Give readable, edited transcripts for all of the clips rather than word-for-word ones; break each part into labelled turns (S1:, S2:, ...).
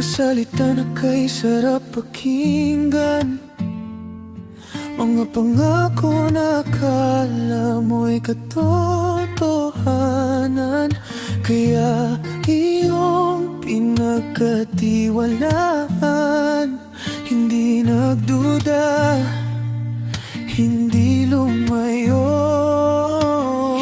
S1: salita na kay sarap pakinggan, mga pangako na akala mo'y katotohanan. Kaya iyong pinagkatiwalaan, hindi nagduda, hindi lumayo.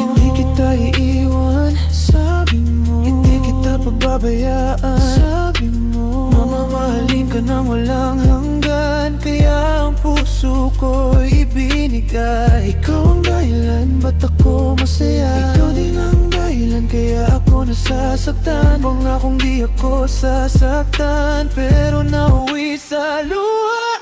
S1: Hindi kita iiwan, sabi mo. Hindi kita pababayaan, sabi mo. Mamahalin ka nang walang hanggan, kaya ang puso ko'y ibinigay. Ikaw ang dahilan, ba't ako masaya? Ikaw din ang dahilan, kaya ako nasasaktan. Pangakong di ako sasaktan, pero nauwi sa luha.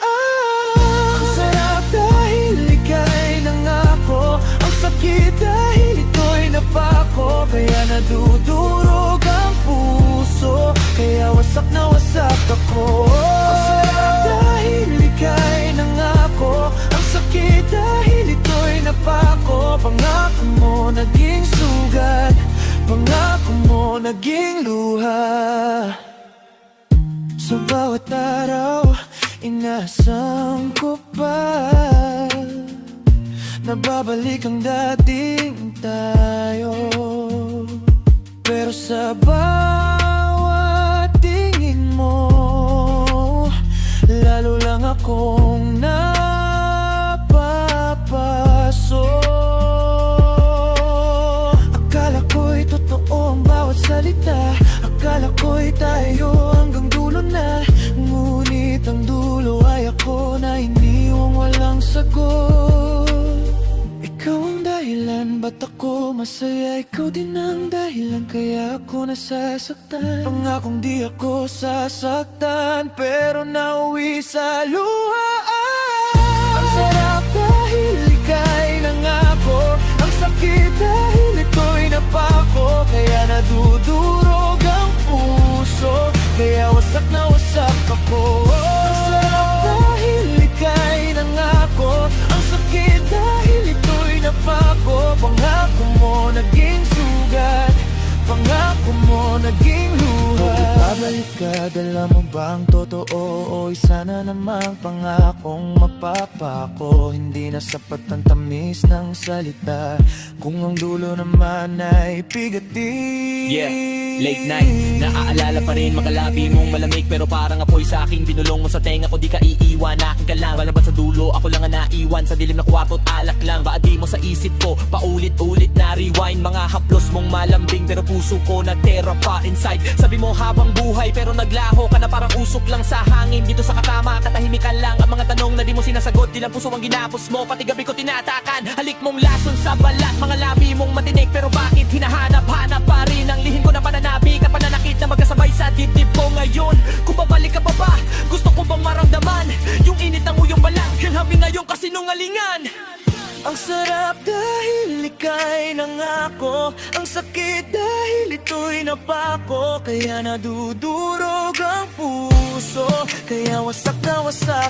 S1: Ang sarap dahil ika'y nangako, ang sakit dahil ito'y napako. Kaya nadudurog ang puso, kaya wasak na wasak ako. Ang sarap dahil ika'y nangako, ang sakit dahil ito'y napako. Pangako mo naging sugat, pangako mo naging luha. Sa bawat araw, inasam ko pa nababalik ang dating tayo. Pero sa bawat tingin mo, lalo lang akong napapaso. Akala ko'y totoo ang bawat salita, akala ko'y tayo hanggang dulo na. Ngunit ang dulo ay ako na iniwang walang sagot. Ikaw ang dahilan, ba't ako masaya? Ikaw din ang dahilan, kaya ako nasasaktan. Pangakong di ako sasaktan, pero nauwi sa luha. Ang sarap dahil ika'y nangako, ang sakit dahil ito'y napako. Kaya nadudurog ang puso, kaya wasak na wasak ako. Ang sarap dahil ika'y nangako, ang sakit dahil ito'y napako. Pangako mo naging sugat, pangako mo naging luha. Babalik ka, dala mo bang totoo? O isa na namang pangakong mapapako? Hindi na sapat ang tamis ng salita, kung ang dulo naman ay pigati.
S2: Yeah, late night, naaalala pa rin makalabi mong malamig, pero parang apoy sa aking binulong mo sa tenga ko. Di ka iiwan, akin ka lang. Balabat sa dulo, ako lang ang naiwan sa dilim na kwarto't alak lang. Baadi mo sa isip ko, paulit-ulit na rewind. Mga haplos mong malambing, pero puso ko nagtera pa inside. Sabi mo habang buhay, pero naglaho ka na parang usok lang sa hangin. Dito sa katama, katahimikan lang ang mga tanong na di mo sinasagot. Di lang puso ang ginapos mo, pati gabi ko tinatakan. Halik mong lason sa balat, mga labi mong matinik, pero bakit hinahanap-hanap pa rin ang lihim ko na pananabik at pananakit na magkasabay sa dibdib ko ngayon? Kung babalik ka pa ba, gusto ko bang maramdaman yung init ng uyong balat, yung habi ngayong kasinungalingan.
S1: Ang sarap dahil ika'y nangako, ang sakit dahil ito'y napako. Kaya nadudurog ang puso, kaya wasak na wasak